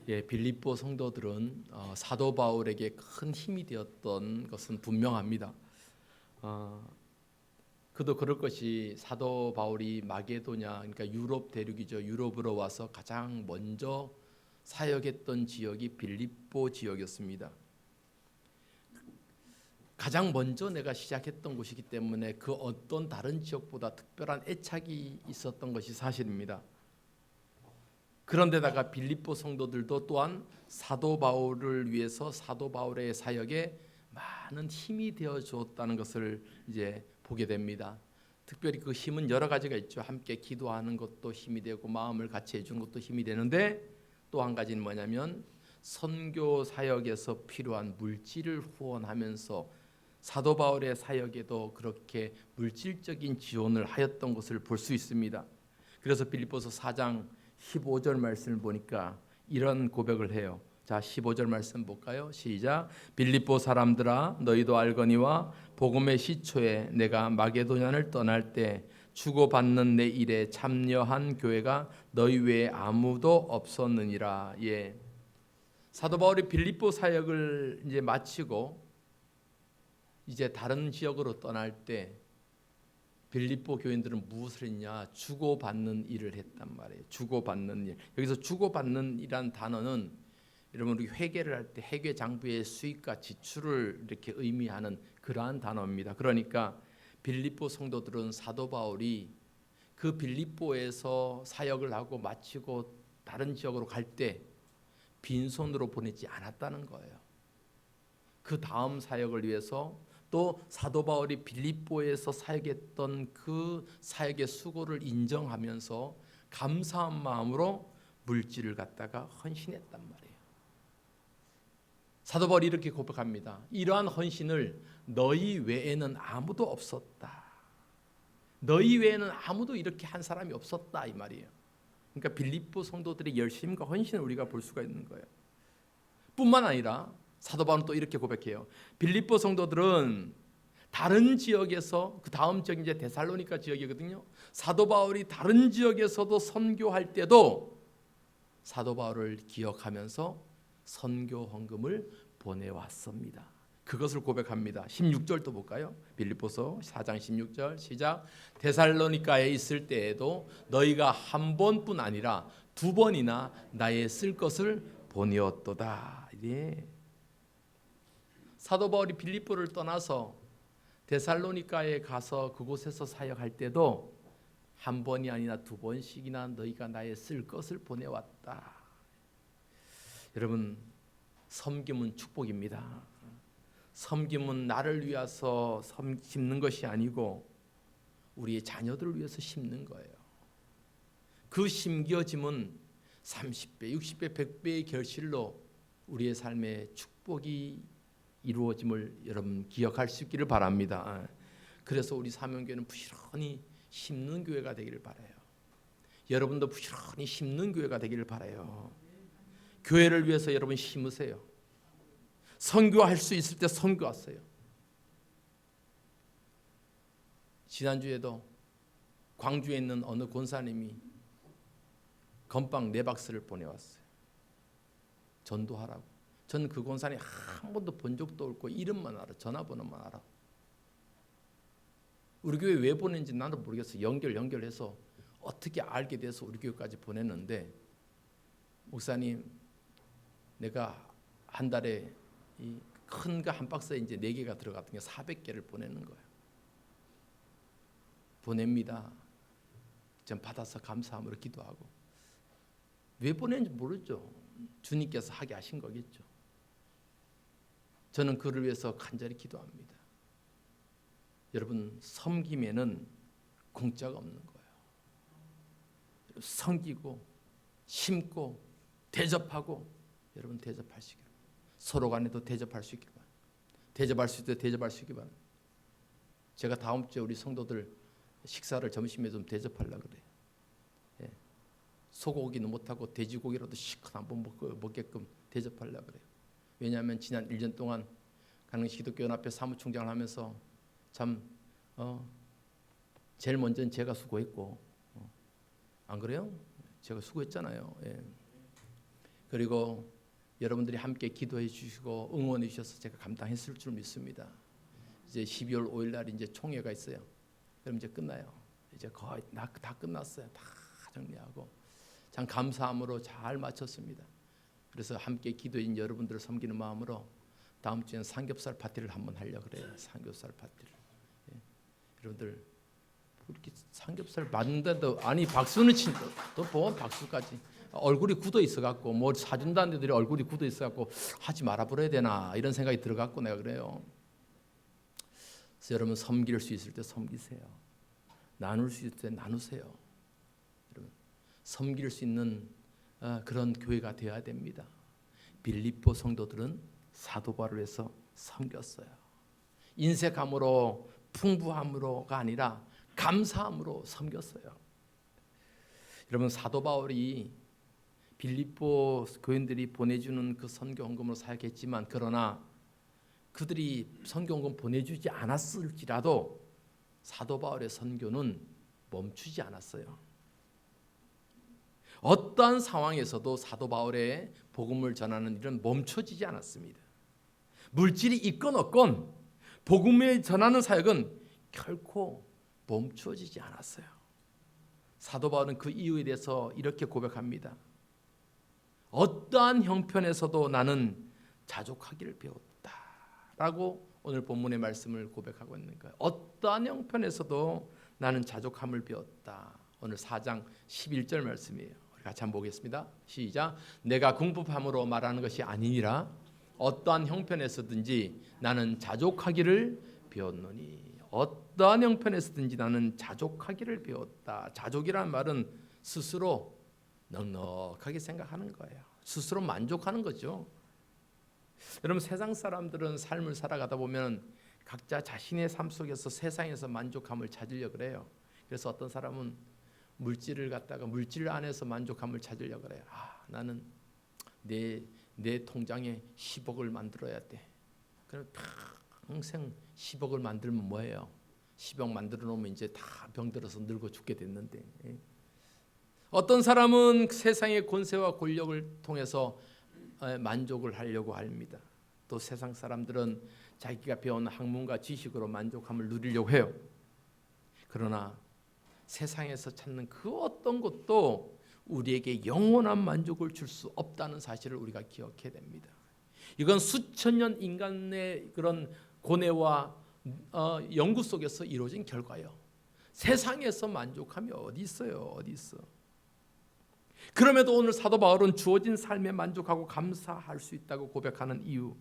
빌립보 성도들은 사도 바울에게 큰 힘이 되었던 것은 분명합니다. 그도 그럴 것이 사도 바울이 마게도냐, 그러니까 유럽 대륙이죠. 유럽으로 와서 가장 먼저 사역했던 지역이 빌립보 지역이었습니다. 가장 먼저 내가 시작했던 곳이기 때문에 그 어떤 다른 지역보다 특별한 애착이 있었던 것이 사실입니다. 그런데다가 빌립보 성도들도 또한 사도 바울을 위해서 사도 바울의 사역에 많은 힘이 되어 주었다는 것을 이제 보게 됩니다. 특별히 그 힘은 여러 가지가 있죠. 함께 기도하는 것도 힘이 되고 마음을 같이 해주는 것도 힘이 되는데 또 한 가지는 뭐냐면 선교 사역에서 필요한 물질을 후원하면서 사도 바울의 사역에도 그렇게 물질적인 지원을 하였던 것을 볼 수 있습니다. 그래서 빌립보서 4장 15절 말씀을 보니까 이런 고백을 해요. 자, 15절 말씀 볼까요? 시작. 빌립보 사람들아 너희도 알거니와 복음의 시초에 내가 마게도냐를 떠날 때 주고받는 내 일에 참여한 교회가 너희 외에 아무도 없었느니라. 예. 사도 바울이 빌립보 사역을 이제 마치고 이제 다른 지역으로 떠날 때 빌립보 교인들은 무엇을 했냐? 주고받는 일을 했단 말이에요. 주고받는 일. 여기서 주고받는 이란 단어는 여러분 우리 회계를 할 때 회계 장부의 수익과 지출을 이렇게 의미하는 그러한 단어입니다. 그러니까 빌립보 성도들은 사도 바울이 그 빌립보에서 사역을 하고 마치고 다른 지역으로 갈 때 빈손으로 보내지 않았다는 거예요. 그 다음 사역을 위해서 또 사도 바울이 빌립보에서 사역했던 그 사역의 수고를 인정하면서 감사한 마음으로 물질을 갖다가 헌신했단 말이에요. 사도 바울이 이렇게 고백합니다. 이러한 헌신을 너희 외에는 아무도 없었다. 너희 외에는 아무도 이렇게 한 사람이 없었다 이 말이에요. 그러니까 빌립보 성도들의 열심과 헌신을 우리가 볼 수가 있는 거예요. 뿐만 아니라 사도 바울은 또 이렇게 고백해요. 빌립보 성도들은 다른 지역에서 그 다음 지역이 이제 데살로니가 지역이거든요. 사도 바울이 다른 지역에서도 선교할 때도 사도 바울을 기억하면서 선교 헌금을 보내왔습니다. 그것을 고백합니다. 16절도 볼까요? 빌립보서 4장 16절 시작. 데살로니가에 있을 때에도 너희가 한 번뿐 아니라 두 번이나 나의 쓸 것을 보내었도다. 예. 사도 바울이 빌립보를 떠나서 데살로니가에 가서 그곳에서 사역할 때도 한 번이 아니라 두 번씩이나 너희가 나의 쓸 것을 보내왔다. 여러분, 섬김은 축복입니다. 섬김은 나를 위해서 심는 것이 아니고 우리의 자녀들을 위해서 심는 거예요. 그 심겨짐은 30배, 60배, 100배의 결실로 우리의 삶에 축복이 이루어짐을 여러분 기억할 수 있기를 바랍니다. 그래서 우리 사명교회는 부지런히 심는 교회가 되기를 바라요. 여러분도 부지런히 심는 교회가 되기를 바라요. 교회를 위해서 여러분 심으세요. 선교할 수 있을 때 선교하세요. 지난주에도 광주에 있는 어느 권사님이 건빵 4박스를 보내왔어요. 전도하라고. 저는 그 권사님 한 번도 본 적도 없고 이름만 알아, 전화번호만 알아. 우리 교회 왜 보낸지 나도 모르겠어. 연결해서 어떻게 알게 돼서 우리 교회까지 보냈는데 목사님, 내가 한 달에 큰 거 한 박스에 이제 4개가 들어갔던 게 400개를 보내는 거예요. 보냅니다. 전 받아서 감사함으로 기도하고. 왜 보내는지 모르죠. 주님께서 하게 하신 거겠죠. 저는 그를 위해서 간절히 기도합니다. 여러분, 섬김에는 공짜가 없는 거예요. 섬기고 심고 대접하고 여러분 대접하시기를. 서로 간에도 대접할 수 있기를 바랍니다. 대접할 수 있을 때 대접할 수 있기를 바랍니다. 제가 다음 주에 우리 성도들 식사를 점심에 좀 대접하려고 그래요. 예. 소고기는 못하고 돼지고기라도 시큰 한번 먹게끔 대접하려고 그래요. 왜냐하면 지난 1년 동안 강릉시 기독교연합회 사무총장을 하면서 참 제일 먼저는 제가 수고했고 안 그래요? 제가 수고했잖아요. 예. 그리고 여러분들이 함께 기도해 주시고 응원해 주셔서 제가 감당했을 줄 믿습니다. 이제 12월 5일 날 이제 총회가 있어요. 그럼 이제 끝나요. 이제 거의 다 끝났어요. 다 정리하고 참 감사함으로 잘 마쳤습니다. 그래서 함께 기도해 준 여러분들을 섬기는 마음으로 다음 주에는 삼겹살 파티를 한번 하려고 그래요. 삼겹살 파티를. 예. 여러분들 이렇게 삼겹살 맞는데도 아니 박수는 친다. 또 뭐 박수까지. 얼굴이 굳어 있어 갖고 뭐 사준다는 데들이 얼굴이 굳어 있어 갖고 하지 말아 버려야 되나 이런 생각이 들어 갖고 내가 그래요. 그래서 여러분 섬길 수 있을 때 섬기세요. 나눌 수 있을 때 나누세요. 여러분 섬길 수 있는 그런 교회가 되어야 됩니다. 빌립보 성도들은 사도 바울을 해서 섬겼어요. 인색함으로 풍부함으로가 아니라 감사함으로 섬겼어요. 여러분 사도 바울이 빌립보 교인들이 보내주는 그 선교 헌금으로 사역했지만 그러나 그들이 선교 헌금 보내주지 않았을지라도 사도 바울의 선교는 멈추지 않았어요. 어떠한 상황에서도 사도 바울의 복음을 전하는 일은 멈춰지지 않았습니다. 물질이 있건 없건 복음을 전하는 사역은 결코 멈춰지지 않았어요. 사도 바울은 그 이유에 대해서 이렇게 고백합니다. 어떠한 형편에서도 나는 자족하기를 배웠다 라고 오늘 본문의 말씀을 고백하고 있는 거예요. 어떠한 형편에서도 나는 자족함을 배웠다. 오늘 4장 11절 말씀이에요. 우리 같이 한번 보겠습니다. 시작. 내가 궁핍함으로 말하는 것이 아니니라 어떠한 형편에서든지 나는 자족하기를 배웠노니. 어떠한 형편에서든지 나는 자족하기를 배웠다. 자족이라는 말은 스스로 넉넉하게 생각하는 거예요. 스스로 만족하는 거죠. 여러분 세상 사람들은 삶을 살아가다 보면 각자 자신의 삶 속에서 세상에서 만족함을 찾으려고 그래요. 그래서 어떤 사람은 물질을 갖다가 물질 안에서 만족함을 찾으려고 그래요. 나는 내 통장에 10억을 만들어야 돼. 그럼 평생 10억을 만들면 뭐예요? 10억 만들어 놓으면 이제 다 병들어서 늙어 죽게 됐는데. 어떤 사람은 세상의 권세와 권력을 통해서 만족을 하려고 합니다. 또 세상 사람들은 자기가 배운 학문과 지식으로 만족함을 누리려고 해요. 그러나 세상에서 찾는 그 어떤 것도 우리에게 영원한 만족을 줄 수 없다는 사실을 우리가 기억해야 됩니다. 이건 수천 년 인간의 그런 고뇌와 연구 속에서 이루어진 결과예요. 세상에서 만족함이 어디 있어요? 어디 있어? 그럼에도 오늘 사도 바울은 주어진 삶에 만족하고 감사할 수 있다고 고백하는 이유,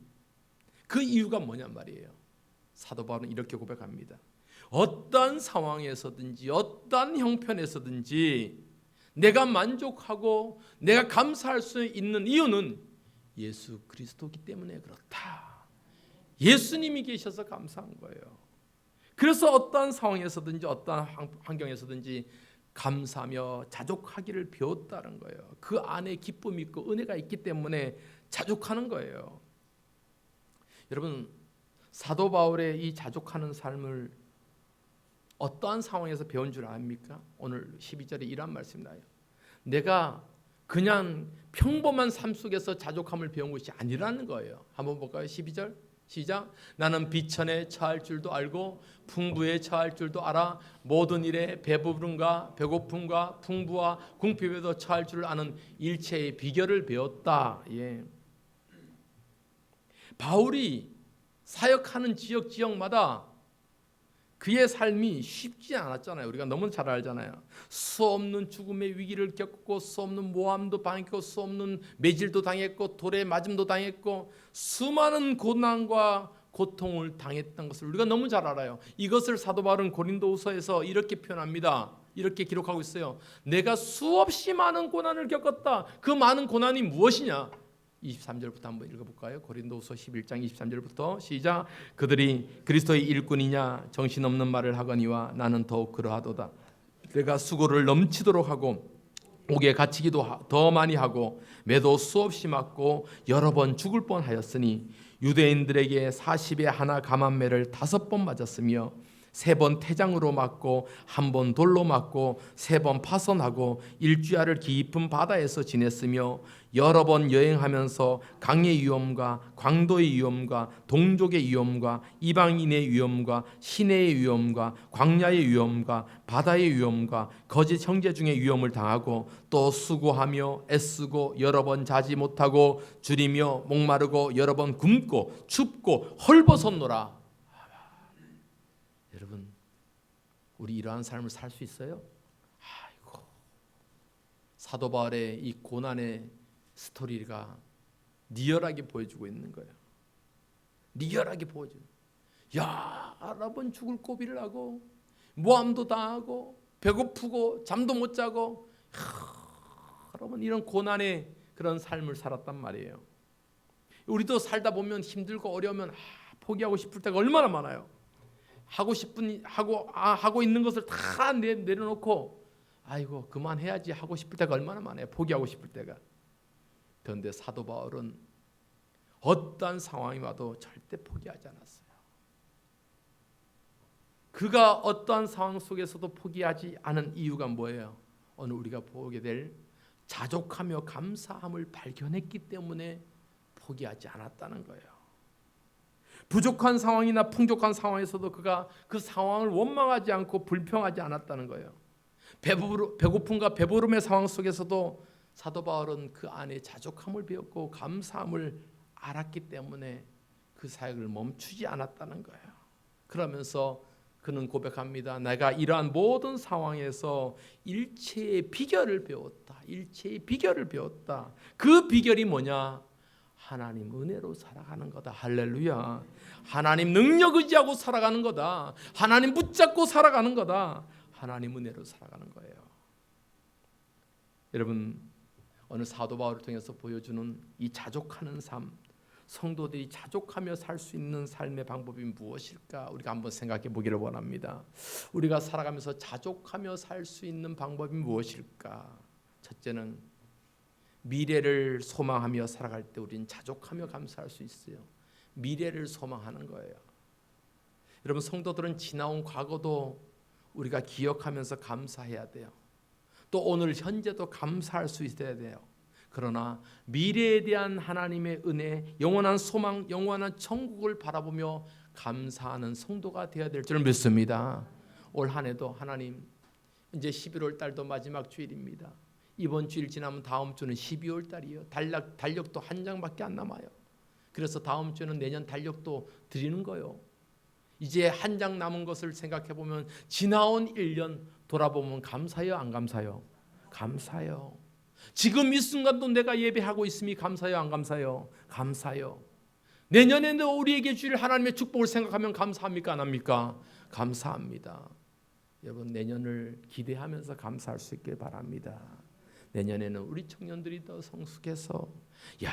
그 이유가 뭐냔 말이에요. 사도 바울은 이렇게 고백합니다. 어떠한 상황에서든지 어떠한 형편에서든지 내가 만족하고 내가 감사할 수 있는 이유는 예수 그리스도이기 때문에 그렇다. 예수님이 계셔서 감사한 거예요. 그래서 어떠한 상황에서든지 어떠한 환경에서든지 감사하며 자족하기를 배웠다는 거예요. 그 안에 기쁨이 있고 은혜가 있기 때문에 자족하는 거예요. 여러분 사도 바울의 이 자족하는 삶을 어떠한 상황에서 배운 줄 압니까? 오늘 12절에 이런 말씀이 나요. 내가 그냥 평범한 삶 속에서 자족함을 배운 것이 아니라는 거예요. 한번 볼까요? 12절 시작. 나는 비천에 처할 줄도 알고 풍부에 처할 줄도 알아 모든 일에 배부름과 배고픔과 풍부와 궁핍에도 처할 줄 아는 일체의 비결을 배웠다. 예. 바울이 사역하는 지역마다 그의 삶이 쉽지 않았잖아요. 우리가 너무 잘 알잖아요. 수없는 죽음의 위기를 겪고 수없는 모함도 당했고 수없는 매질도 당했고 돌에 맞음도 당했고 수많은 고난과 고통을 당했던 것을 우리가 너무 잘 알아요. 이것을 사도 바울은 고린도후서에서 이렇게 표현합니다. 이렇게 기록하고 있어요. 내가 수없이 많은 고난을 겪었다. 그 많은 고난이 무엇이냐? 23절부터 한번 읽어볼까요? 고린도후서 11장 23절부터 시작. 그들이 그리스도의 일꾼이냐 정신없는 말을 하거니와 나는 더욱 그러하도다. 내가 수고를 넘치도록 하고 옥에 갇히기도 더 많이 하고 매도 수없이 맞고 여러 번 죽을 뻔하였으니 유대인들에게 40에 하나 감한매를 5번 맞았으며 3번 태장으로 맞고 1번 돌로 맞고 3번 파선하고 일주야를 깊은 바다에서 지냈으며 여러 번 여행하면서 강의 위험과 광도의 위험과 동족의 위험과 이방인의 위험과 시내의 위험과 광야의 위험과 바다의 위험과 거짓 형제 중의 위험을 당하고 또 수고하며 애쓰고 여러 번 자지 못하고 줄이며 목마르고 여러 번 굶고 춥고 헐벗었노라. 여러분, 우리 이러한 삶을 살 수 있어요? 아이고, 사도 바울의 이 고난의 스토리가 리얼하게 보여주고 있는 거예요. 리얼하게 보여줘요. 야, 여러 번 죽을 고비를 하고 모함도 당하고 배고프고 잠도 못 자고 여러분 이런 고난의 그런 삶을 살았단 말이에요. 우리도 살다 보면 힘들고 어려우면 포기하고 싶을 때가 얼마나 많아요. 하고 있는 것을 다 내려놓고 아이고 그만해야지 하고 싶을 때가 얼마나 많아요. 포기하고 싶을 때가. 그런데 사도 바울은 어떠한 상황이 와도 절대 포기하지 않았어요. 그가 어떠한 상황 속에서도 포기하지 않은 이유가 뭐예요? 오늘 우리가 보게 될 자족하며 감사함을 발견했기 때문에 포기하지 않았다는 거예요. 부족한 상황이나 풍족한 상황에서도 그가 그 상황을 원망하지 않고 불평하지 않았다는 거예요. 배고픔과 배부름의 상황 속에서도 사도 바울은 그 안에 자족함을 배웠고 감사함을 알았기 때문에 그 사역을 멈추지 않았다는 거예요. 그러면서 그는 고백합니다. 내가 이러한 모든 상황에서 일체의 비결을 배웠다. 일체의 비결을 배웠다. 그 비결이 뭐냐? 하나님 은혜로 살아가는 거다. 할렐루야. 하나님 능력 의지하고 살아가는 거다. 하나님 붙잡고 살아가는 거다. 하나님 은혜로 살아가는 거예요. 여러분, 오늘 사도 바울을 통해서 보여주는 이 자족하는 삶, 성도들이 자족하며 살 수 있는 삶의 방법이 무엇일까? 우리가 한번 생각해 보기를 원합니다. 우리가 살아가면서 자족하며 살 수 있는 방법이 무엇일까? 첫째는 미래를 소망하며 살아갈 때 우리는 자족하며 감사할 수 있어요. 미래를 소망하는 거예요. 여러분, 성도들은 지나온 과거도 우리가 기억하면서 감사해야 돼요. 또 오늘 현재도 감사할 수 있어야 돼요. 그러나 미래에 대한 하나님의 은혜, 영원한 소망, 영원한 천국을 바라보며 감사하는 성도가 되어야 될 줄 믿습니다. 올 한 해도 하나님, 이제 11월 달도 마지막 주일입니다. 이번 주일 지나면 다음 주는 12월 달이에요. 달력도 한 장밖에 안 남아요. 그래서 다음 주는 내년 달력도 드리는 거예요. 이제 한 장 남은 것을 생각해 보면 지나온 1년 돌아보면 감사해요, 안 감사해요? 감사해요. 지금 이 순간도 내가 예배하고 있음이 감사해요, 안 감사해요? 감사해요. 내년에도 우리에게 주실 하나님의 축복을 생각하면 감사합니까, 안 합니까? 감사합니다. 여러분, 내년을 기대하면서 감사할 수 있길 바랍니다. 내년에는 우리 청년들이 더 성숙해서, 야,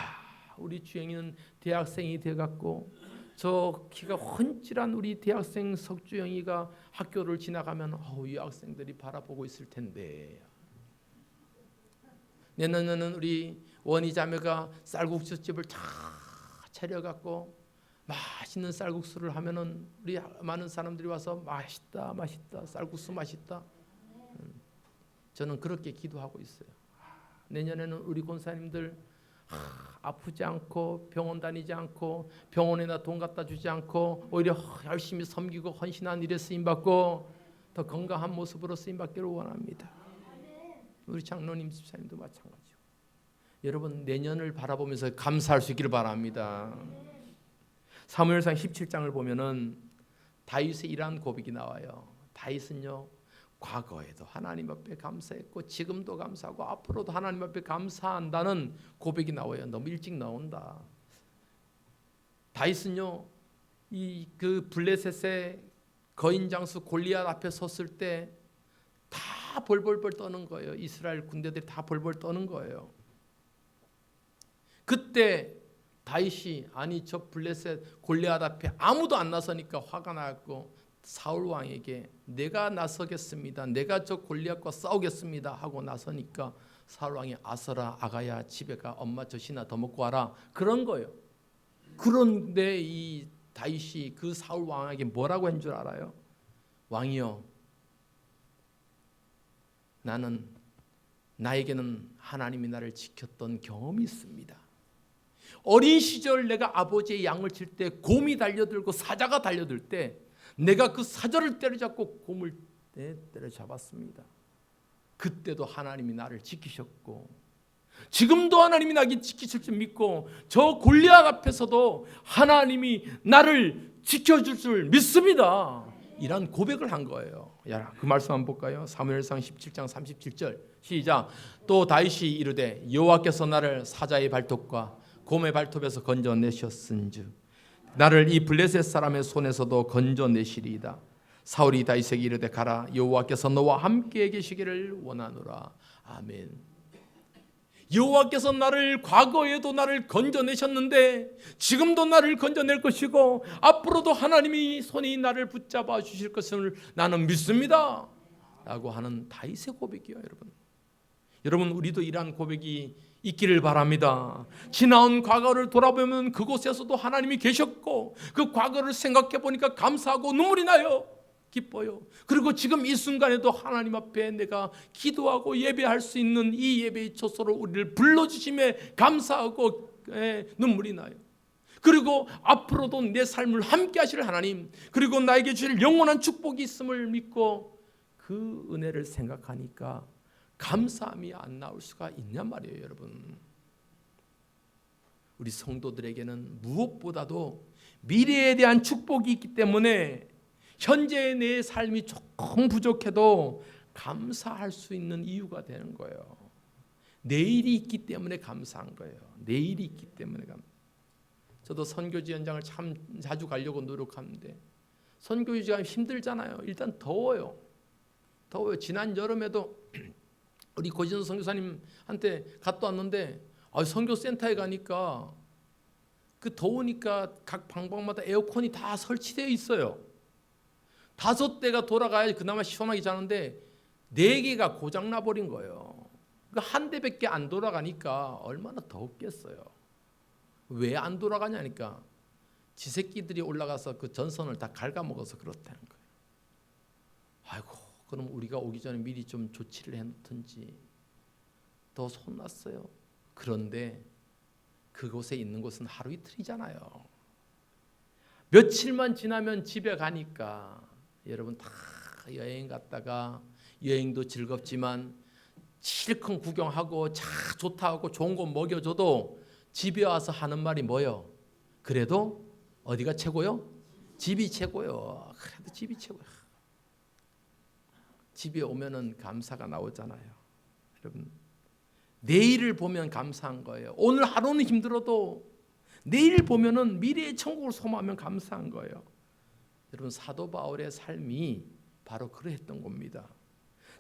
우리 주영이는 대학생이 돼갖고 저 키가 훤칠한 우리 대학생 석주영이가 학교를 지나가면 이 학생들이 바라보고 있을 텐데, 내년에는 우리 원희 자매가 쌀국수집을 다 차려갖고 맛있는 쌀국수를 하면은 우리 많은 사람들이 와서 맛있다, 맛있다, 쌀국수 맛있다. 저는 그렇게 기도하고 있어요. 내년에는 우리 권사님들 아프지 않고 병원 다니지 않고 병원에다 돈 갖다 주지 않고 오히려 열심히 섬기고 헌신한 일에 쓰임받고 더 건강한 모습으로 쓰임받기를 원합니다. 우리 장로님 집사님도 마찬가지요. 여러분, 내년을 바라보면서 감사할 수 있기를 바랍니다. 사무엘상 17장을 보면은 다윗의 이러한 고백이 나와요. 다윗은요, 과거에도 하나님 앞에 감사했고 지금도 감사하고 앞으로도 하나님 앞에 감사한다는 고백이 나와요. 너무 일찍 나온다. 다윗은요, 그 블레셋의 거인 장수 골리앗 앞에 섰을 때 다 벌벌벌 떠는 거예요. 이스라엘 군대들이 다 벌벌 떠는 거예요. 그때 다윗이 저 블레셋 골리앗 앞에 아무도 안 나서니까 화가 나고 사울 왕에게 내가 나서겠습니다. 내가 저 골리앗과 싸우겠습니다 하고 나서니까 사울 왕이 아서라, 아가야, 집에 가, 엄마 젖이나 더 먹고 와라, 그런 거예요. 그런데 이 다윗이 그 사울 왕에게 뭐라고 한 줄 알아요? 왕이여, 나는 나에게는 하나님이 나를 지켰던 경험이 있습니다. 어린 시절 내가 아버지의 양을 칠 때 곰이 달려들고 사자가 달려들 때 내가 그 사자를 때려잡고 곰을 때려잡았습니다. 그때도 하나님이 나를 지키셨고 지금도 하나님이 나를 지키실 줄 믿고 저 골리앗 앞에서도 하나님이 나를 지켜줄 줄 믿습니다. 이런 고백을 한 거예요. 그 말씀 한번 볼까요? 사무엘상 17장 37절 시작. 또 다윗이 이르되 여호와께서 나를 사자의 발톱과 곰의 발톱에서 건져내셨은즉 나를 이 블레셋 사람의 손에서도 건져내시리이다. 사울이 다윗에게 이르되 가라 여호와께서 너와 함께 계시기를 원하노라. 아멘. 여호와께서 나를 과거에도 나를 건져내셨는데 지금도 나를 건져낼 것이고 앞으로도 하나님이 손이 나를 붙잡아 주실 것을 나는 믿습니다 라고 하는 다윗의 고백이요. 여러분 우리도 이러한 고백이 있기를 바랍니다. 지나온 과거를 돌아보면 그곳에서도 하나님이 계셨고 그 과거를 생각해 보니까 감사하고 눈물이 나요. 기뻐요. 그리고 지금 이 순간에도 하나님 앞에 내가 기도하고 예배할 수 있는 이 예배의 초소로 우리를 불러주심에 감사하고 눈물이 나요. 그리고 앞으로도 내 삶을 함께 하실 하나님, 그리고 나에게 주실 영원한 축복이 있음을 믿고 그 은혜를 생각하니까 감사함이 안 나올 수가 있냔 말이에요. 여러분, 우리 성도들에게는 무엇보다도 미래에 대한 축복이 있기 때문에 현재의 내 삶이 조금 부족해도 감사할 수 있는 이유가 되는 거예요. 내일이 있기 때문에 감사한 거예요. 내일이 있기 때문에 저도 선교지 현장을 참 자주 가려고 노력하는데 선교지가 힘들잖아요. 일단 더워요. 지난 여름에도 우리 고진선 선교사님한테 갔다 왔는데 선교센터에 가니까 그 더우니까 각 방방마다 에어컨이 다 설치되어 있어요. 5대가 돌아가야 그나마 시원하게 자는데 4개가 고장나 버린 거예요. 한 대밖에 안 돌아가니까 얼마나 더웠겠어요. 왜 안 돌아가냐니까 지새끼들이 올라가서 그 전선을 다 갉아먹어서 그렇다는 거예요. 아이고, 그럼 우리가 오기 전에 미리 좀 조치를 해놓든지. 더 손났어요. 그런데 그곳에 있는 곳은 하루 이틀이잖아요. 며칠만 지나면 집에 가니까 여러분 다 여행 갔다가 여행도 즐겁지만 실컷 구경하고 차 좋다고 좋은 거 먹여줘도 집에 와서 하는 말이 뭐요? 그래도 어디가 최고요? 집이 최고요. 그래도 집이 최고요. 집에 오면은 감사가 나오잖아요. 여러분, 내일을 보면 감사한 거예요. 오늘 하루는 힘들어도 내일 보면은 미래의 천국을 소망하면 감사한 거예요. 여러분, 사도 바울의 삶이 바로 그러했던 겁니다.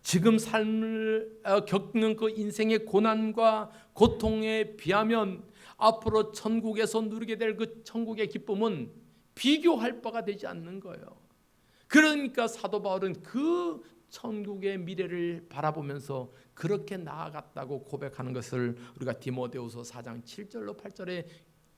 지금 삶을 겪는 그 인생의 고난과 고통에 비하면 앞으로 천국에서 누리게 될 그 천국의 기쁨은 비교할 바가 되지 않는 거예요. 그러니까 사도 바울은 그 천국의 미래를 바라보면서 그렇게 나아갔다고 고백하는 것을 우리가 디모데후서 4장 7절로 8절에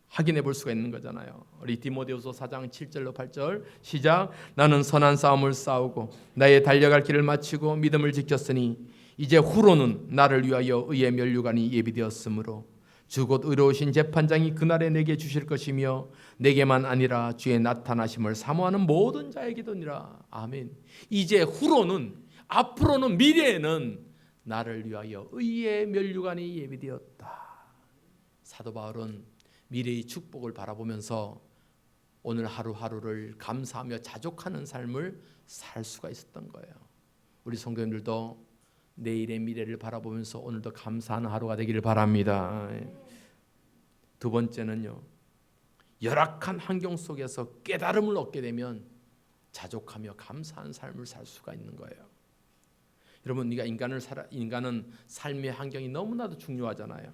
확인해 볼 수가 있는 거잖아요. 우리 디모데후서 4장 7절로 8절 시작. 나는 선한 싸움을 싸우고 나의 달려갈 길을 마치고 믿음을 지켰으니 이제 후로는 나를 위하여 의의 면류관이 예비되었으므로 주 곧 의로우신 재판장이 그날에 내게 주실 것이며 내게만 아니라 주의 나타나심을 사모하는 모든 자에게도니라. 아멘. 이제 후로는, 앞으로는, 미래에는 나를 위하여 의의 면류관이 예비되었다. 사도 바울은 미래의 축복을 바라보면서 오늘 하루하루를 감사하며 자족하는 삶을 살 수가 있었던 거예요. 우리 성도님들도 내일의 미래를 바라보면서 오늘도 감사하는 하루가 되기를 바랍니다. 두 번째는요, 열악한 환경 속에서 깨달음을 얻게 되면 자족하며 감사한 삶을 살 수가 있는 거예요. 여러분, 인간은 삶의 환경이 너무나도 중요하잖아요.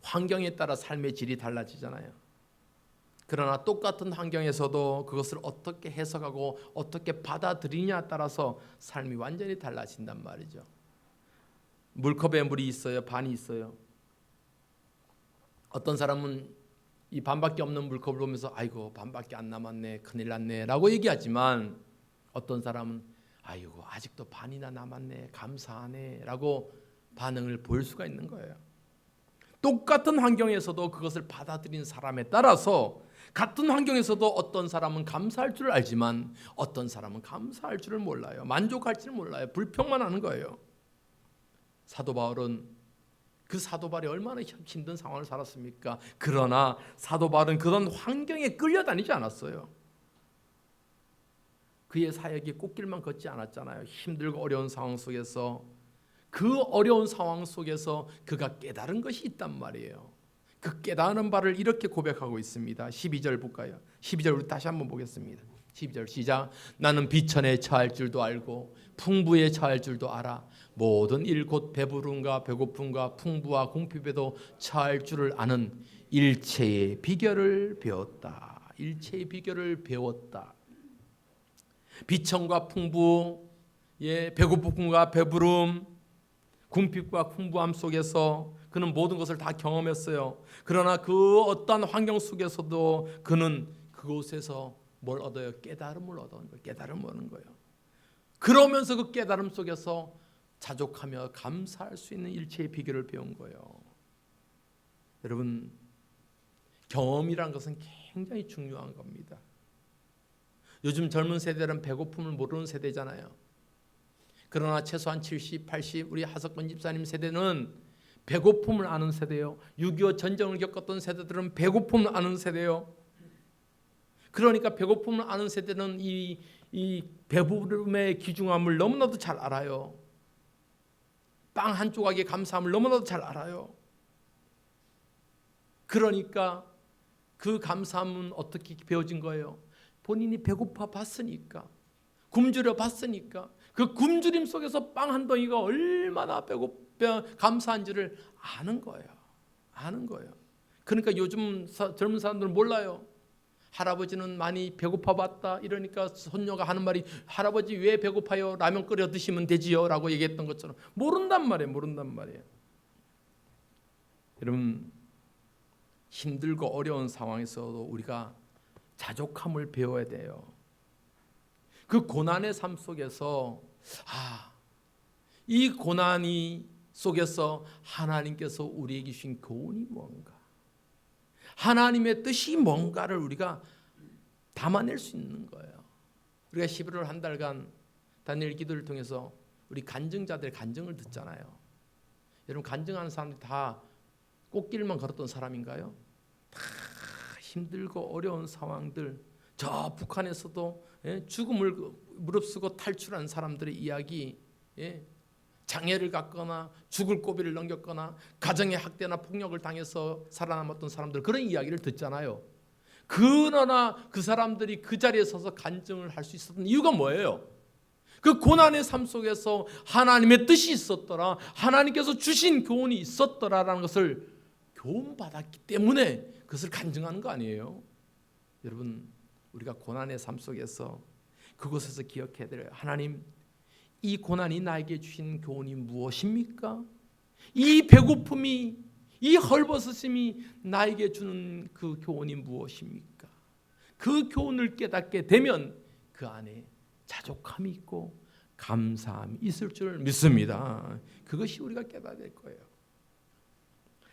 환경에 따라 삶의 질이 달라지잖아요. 그러나 똑같은 환경에서도 그것을 어떻게 해석하고 어떻게 받아들이냐에 따라서 삶이 완전히 달라진단 말이죠. 물컵에 물이 있어요? 반이 있어요? 어떤 사람은 이 반밖에 없는 물컵을 보면서 아이고 반밖에 안 남았네, 큰일 났네 라고 얘기하지만 어떤 사람은 아이고 아직도 반이나 남았네, 감사하네 라고 반응을 보일 수가 있는 거예요. 똑같은 환경에서도 그것을 받아들인 사람에 따라서 같은 환경에서도 어떤 사람은 감사할 줄을 알지만 어떤 사람은 감사할 줄을 몰라요. 만족할 줄을 몰라요. 불평만 하는 거예요. 사도 바울은 그 사도 바울이 얼마나 힘든 상황을 살았습니까? 그러나 사도 바울은 그런 환경에 끌려다니지 않았어요. 그의 사역이 꽃길만 걷지 않았잖아요. 힘들고 어려운 상황 속에서 그 어려운 상황 속에서 그가 깨달은 것이 있단 말이에요. 그 깨달은 바를 이렇게 고백하고 있습니다. 12절 볼까요? 12절 우리 다시 한번 보겠습니다. 12절 시작. 나는 비천에 처할 줄도 알고 풍부에 처할 줄도 알아. 모든 일 곧 배부름과 배고픔과 풍부와 궁핍에도 처할 줄을 아는 일체의 비결을 배웠다. 일체의 비결을 배웠다. 비천과 풍부, 배고픔과 배부름, 궁핍과 풍부함 속에서 그는 모든 것을 다 경험했어요. 그러나 그 어떠한 환경 속에서도 그는 그곳에서 뭘 얻어요? 깨달음을 얻는 거예요. 깨달음을 얻는 거예요. 그러면서 그 깨달음 속에서 자족하며 감사할 수 있는 일체의 비결을 배운 거예요. 여러분, 경험이란 것은 굉장히 중요한 겁니다. 요즘 젊은 세대는 배고픔을 모르는 세대잖아요. 그러나 최소한 70, 80 우리 하석권 집사님 세대는 배고픔을 아는 세대요. 6.25 전쟁을 겪었던 세대들은 배고픔을 아는 세대요. 그러니까 배고픔을 아는 세대는 이 배부름의 귀중함을 너무나도 잘 알아요. 빵 한 조각의 감사함을 너무나도 잘 알아요. 그러니까 그 감사함은 어떻게 배워진 거예요? 본인이 배고파 봤으니까, 굶주려 봤으니까, 그 굶주림 속에서 빵 한 덩이가 얼마나 감사한지를 아는 거예요. 아는 거예요. 그러니까 요즘 젊은 사람들은 몰라요. 할아버지는 많이 배고파 봤다. 이러니까 손녀가 하는 말이 할아버지 왜 배고파요? 라면 끓여 드시면 되지요. 라고 얘기했던 것처럼 모른단 말이에요. 모른단 말이에요. 여러분, 힘들고 어려운 상황에서도 우리가 자족함을 배워야 돼요. 그 고난의 삶 속에서 이 고난이 속에서 하나님께서 우리에게 주신 교훈이 뭔가, 하나님의 뜻이 뭔가를 우리가 담아낼 수 있는 거예요. 우리가 11월 한 달간 다니엘 기도를 통해서 우리 간증자들의 간증을 듣잖아요. 여러분, 간증하는 사람들이 다 꽃길만 걸었던 사람인가요? 다 힘들고 어려운 상황들, 저 북한에서도 죽음을 무릅쓰고 탈출한 사람들의 이야기, 장애를 갖거나 죽을 고비를 넘겼거나 가정의 학대나 폭력을 당해서 살아남았던 사람들, 그런 이야기를 듣잖아요. 그러나 그 사람들이 그 자리에 서서 간증을 할 수 있었던 이유가 뭐예요? 그 고난의 삶 속에서 하나님의 뜻이 있었더라, 하나님께서 주신 교훈이 있었더라라는 것을 교훈받았기 때문에 그것을 간증하는 거 아니에요? 여러분, 우리가 고난의 삶 속에서 그곳에서 기억해야 돼요. 하나님, 이 고난이 나에게 주신 교훈이 무엇입니까? 이 배고픔이, 이 헐벗으심이 나에게 주는 그 교훈이 무엇입니까? 그 교훈을 깨닫게 되면 그 안에 자족함이 있고 감사함이 있을 줄 믿습니다. 그것이 우리가 깨달아야 될 거예요.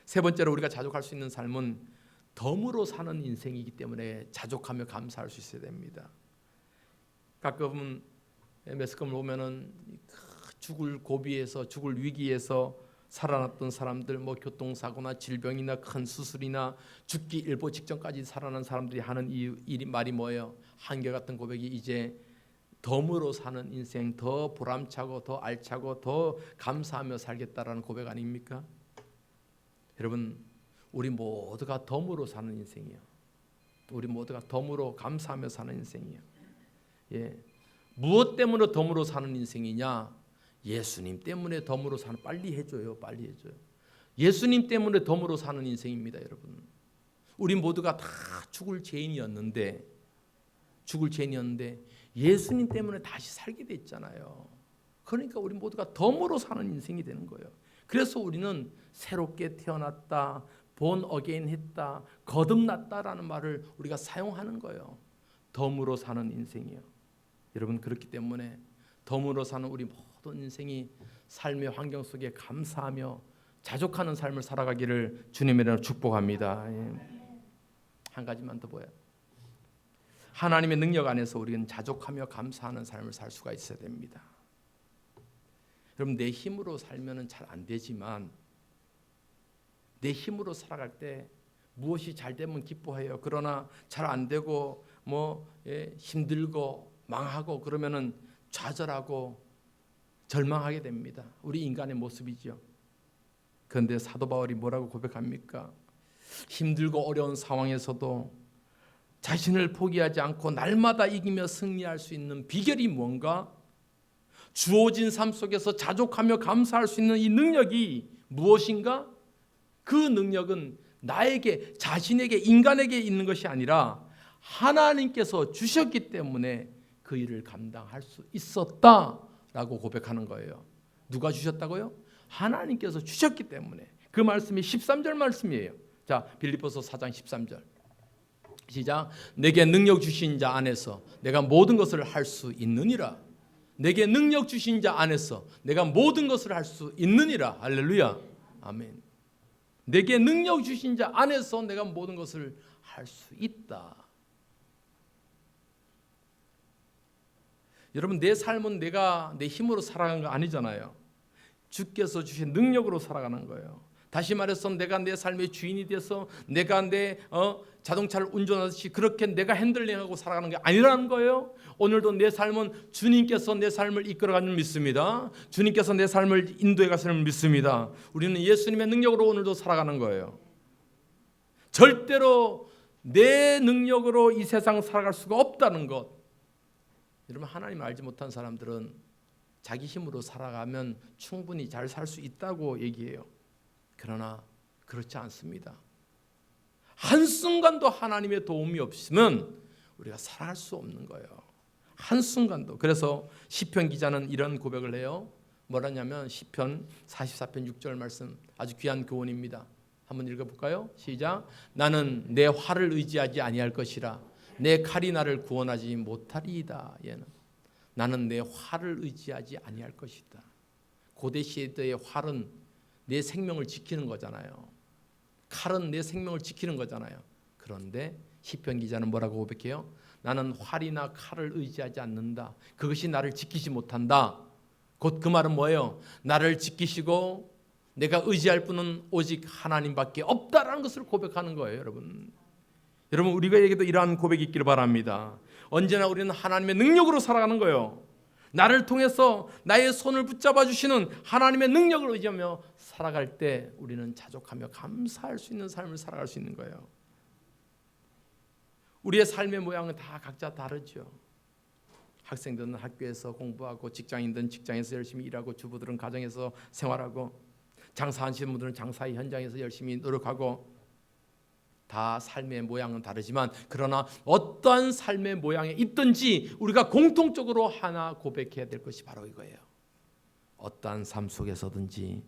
세 번째로 우리가 자족할 수 있는 삶은 덤으로 사는 인생이기 때문에 자족하며 감사할 수 있어야 됩니다. 가끔은 매스컴을 보면은 죽을 고비에서, 죽을 위기에서 살아났던 사람들, 교통사고나 질병이나 큰 수술이나 죽기 일보 직전까지 살아난 사람들이 하는 이 말이 뭐예요? 한결같은 고백이 이제 덤으로 사는 인생, 더 보람차고 더 알차고 더 감사하며 살겠다라는 고백 아닙니까? 여러분, 우리 모두가 덤으로 사는 인생이에요. 우리 모두가 덤으로 감사하며 사는 인생이에요. 무엇 때문에 덤으로 사는 인생이냐? 예수님 때문에 덤으로 사는, 빨리 해줘요. 예수님 때문에 덤으로 사는 인생입니다, 여러분. 우리 모두가 다 죽을 죄인이었는데 예수님 때문에 다시 살게 됐잖아요. 그러니까 우리 모두가 덤으로 사는 인생이 되는 거예요. 그래서 우리는 새롭게 태어났다, born again 했다, 거듭났다라는 말을 우리가 사용하는 거예요. 덤으로 사는 인생이요. 여러분, 그렇기 때문에 덤으로 사는 우리 모든 인생이 삶의 환경 속에 감사하며 자족하는 삶을 살아가기를 주님의 이름으로 축복합니다. 한 가지만 더 보여요. 하나님의 능력 안에서 우리는 자족하며 감사하는 삶을 살 수가 있어야 됩니다. 여러분, 내 힘으로 살면 잘 안 되지만 내 힘으로 살아갈 때 무엇이 잘 되면 기뻐해요. 그러나 잘 안 되고 힘들고 망하고 그러면은 좌절하고 절망하게 됩니다. 우리 인간의 모습이죠. 그런데 사도 바울이 뭐라고 고백합니까? 힘들고 어려운 상황에서도 자신을 포기하지 않고 날마다 이기며 승리할 수 있는 비결이 뭔가? 주어진 삶 속에서 자족하며 감사할 수 있는 이 능력이 무엇인가? 그 능력은 나에게, 자신에게, 인간에게 있는 것이 아니라 하나님께서 주셨기 때문에 그 일을 감당할 수 있었다라고 고백하는 거예요. 누가 주셨다고요? 하나님께서 주셨기 때문에. 그 말씀이 13절 말씀이에요. 자, 빌립보서 4장 13절 시작. 내게 능력 주신 자 안에서 내가 모든 것을 할 수 있느니라. 내게 능력 주신 자 안에서 내가 모든 것을 할 수 있느니라. 할렐루야. 아멘. 내게 능력 주신 자 안에서 내가 모든 것을 할 수 있다. 여러분, 내 삶은 내가 내 힘으로 살아가는 거 아니잖아요. 주께서 주신 능력으로 살아가는 거예요. 다시 말해서 내가 내 삶의 주인이 돼서 내가 내 자동차를 운전하듯이 그렇게 내가 핸들링하고 살아가는 게 아니라는 거예요. 오늘도 내 삶은 주님께서 내 삶을 이끌어가는 믿습니다. 주님께서 내 삶을 인도해 가시는 믿습니다. 우리는 예수님의 능력으로 오늘도 살아가는 거예요. 절대로 내 능력으로 이 세상 살아갈 수가 없다는 것. 여러분, 하나님을 알지 못한 사람들은 자기 힘으로 살아가면 충분히 잘 살 수 있다고 얘기해요. 그러나 그렇지 않습니다. 한순간도 하나님의 도움이 없으면 우리가 살아갈 수 없는 거예요. 한순간도. 그래서 시편 기자는 이런 고백을 해요. 뭐라냐면 시편 44편 6절 말씀, 아주 귀한 교훈입니다. 한번 읽어볼까요? 시작. 나는 내 활을 의지하지 아니할 것이라 내 칼이 나를 구원하지 못하리이다. 얘는 나는 내 활을 의지하지 아니할 것이다. 고대 시대의 활은 내 생명을 지키는 거잖아요. 칼은 내 생명을 지키는 거잖아요. 그런데 시편 기자는 뭐라고 고백해요? 나는 활이나 칼을 의지하지 않는다. 그것이 나를 지키지 못한다. 곧 그 말은 뭐예요? 나를 지키시고 내가 의지할 분은 오직 하나님밖에 없다라는 것을 고백하는 거예요. 여러분, 우리에게도 이러한 고백이 있기를 바랍니다. 언제나 우리는 하나님의 능력으로 살아가는 거예요. 나를 통해서 나의 손을 붙잡아 주시는 하나님의 능력을 의지하며 살아갈 때 우리는 자족하며 감사할 수 있는 삶을 살아갈 수 있는 거예요. 우리의 삶의 모양은 다 각자 다르죠. 학생들은 학교에서 공부하고, 직장인들은 직장에서 열심히 일하고, 주부들은 가정에서 생활하고, 장사하시는 분들은 장사의 현장에서 열심히 노력하고, 다 삶의 모양은 다르지만 그러나 어떠한 삶의 모양에 있든지 우리가 공통적으로 하나 고백해야 될 것이 바로 이거예요. 어떠한 삶 속에서든지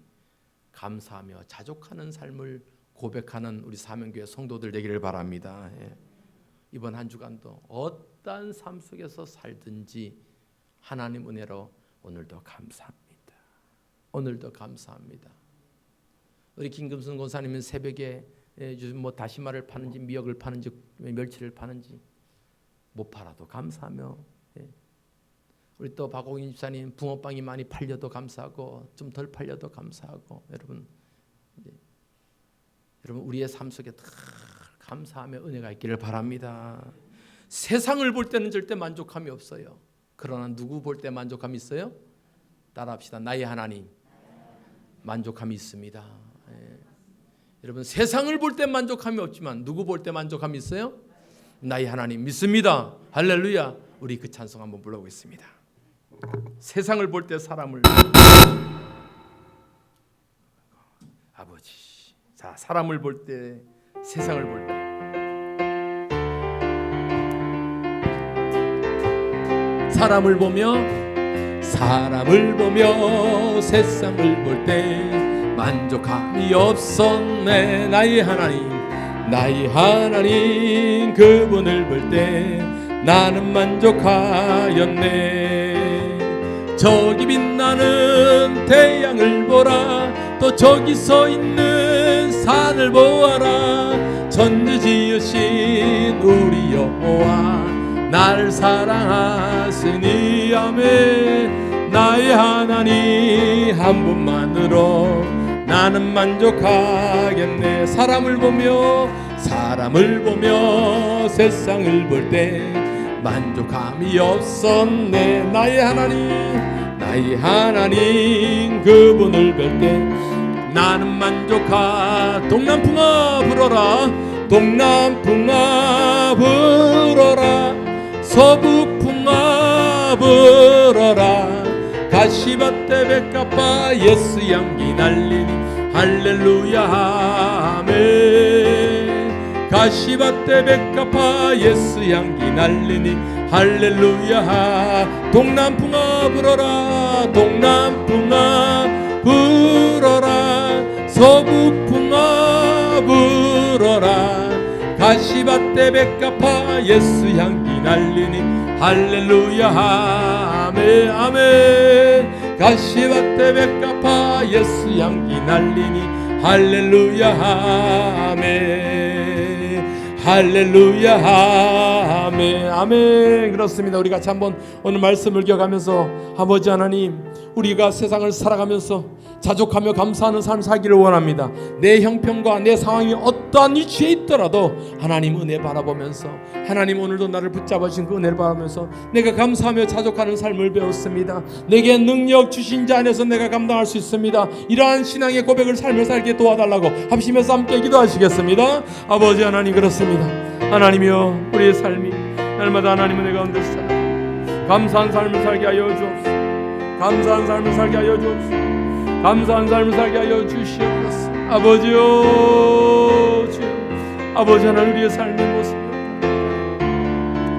감사하며 자족하는 삶을 고백하는 우리 사명교회 성도들 되기를 바랍니다. 이번 한 주간도 어떠한 삶 속에서 살든지 하나님 은혜로 오늘도 감사합니다. 오늘도 감사합니다. 우리 김금순 권사님은 새벽에 요즘 뭐 다시마를 파는지 미역을 파는지 멸치를 파는지 못 팔아도 감사하며, 우리 또 박옥인 집사님 붕어빵이 많이 팔려도 감사하고 좀 덜 팔려도 감사하고, 여러분 우리의 삶 속에 다 감사하며 은혜가 있기를 바랍니다. 세상을 볼 때는 절대 만족함이 없어요. 그러나 누구 볼 때 만족함이 있어요? 따라합시다. 나의 하나님 만족함이 있습니다. 여러분, 세상을 볼 때 만족함이 없지만 누구 볼 때 만족함이 있어요? 나의 하나님 믿습니다. 할렐루야. 우리 그 찬송 한번 불러보겠습니다. 세상을 볼 때 사람을 아버지. 자, 사람을 볼 때, 세상을 볼 때, 사람을 보며 세상을 볼 때 만족함이 없었네. 나의 하나님 그분을 볼 때 나는 만족하였네. 저기 빛나는 있는 태양을 보라. 또 저기 서 있는 산을 보아라. 천지 지으신 우리 여호와 나를 사랑하시니 아멘. 나의 하나님 한 분만으로 나는 만족하겠네. 사람을 보며 세상을 볼 때 만족함이 없었네. 나의 하나님 그분을 뵐 때 나는 만족하. 동남풍아 불어라. 동남풍아 불어라. 서북풍아 불어라. 가시밭에 백합화 예스 향기 날리니 할렐루야 아멘. 가시밭에 백합화 예스 향기 날리니 할렐루야. 동남풍아 불어라. 동남풍아 불어라. 서북풍아 불어라. 가시밭에 백합화 예수 향기 날리니 할렐루야 아멘 아멘. 가시밭에 백합화 예수 향기 날리니 할렐루야 아멘 할렐루야 아멘 아멘. 그렇습니다. 우리 같이 한번 오늘 말씀을 기억하면서 아버지 하나님, 우리가 세상을 살아가면서 자족하며 감사하는 삶 살기를 원합니다. 내 형편과 내 상황이 어떠한 위치에 있더라도 하나님 은혜 바라보면서, 하나님 오늘도 나를 붙잡아 주신 그 은혜를 바라보면서 내가 감사하며 자족하는 삶을 배웠습니다. 내게 능력 주신 자 안에서 내가 감당할 수 있습니다. 이러한 신앙의 고백을 삶을 살게 도와달라고 합심해서 함께 기도하시겠습니다. 아버지 하나님, 그렇습니다. 하나님이여, 우리의 삶이 날마다 하나님 은혜 가운데서 살아 감사한 삶을 살게 하여 주옵소서. 감사한 삶을 살게 하여 주옵소서. 감사한 삶을 살게 하여 주시옵소서. 아버지요, 주여, 아버지 하나님, 우리의 삶의 모습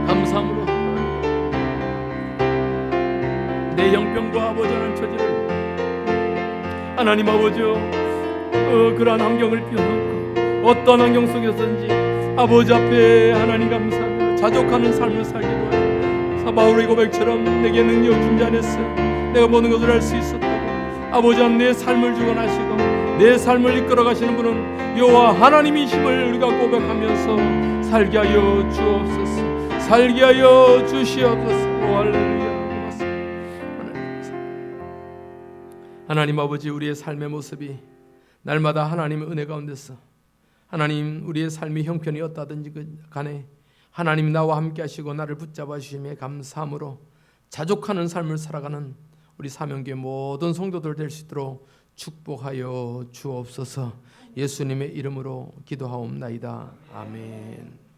감사함으로 내 형편과 아버지 하나님 처지를 하나님 아버지요, 그러한 환경을 뛰어넘고 어떤 환경 속에서든지 아버지 앞에 하나님 감사하며 자족하는 삶을 살게 도와주옵소서. 바울의 고백처럼 내게 능력 준 자 안에서 내가 모든 것을 할 수 있었다고 아버지 하나님, 내 삶을 주관하시고 내 삶을 이끌어 가시는 분은 여호와 하나님이심을 우리가 고백하면서 살게 하여 주옵소서. 살게 하여 주시옵소서. 오 할렐루야. 하나님 아버지, 우리의 삶의 모습이 날마다 하나님의 은혜 가운데서 하나님, 우리의 삶의 형편이 어떠하든지 간에 하나님 나와 함께 하시고 나를 붙잡아 주심에 감사함으로 자족하는 삶을 살아가는 우리 사명교회 모든 성도들 될 수 있도록 축복하여 주옵소서. 예수님의 이름으로 기도하옵나이다. 아멘.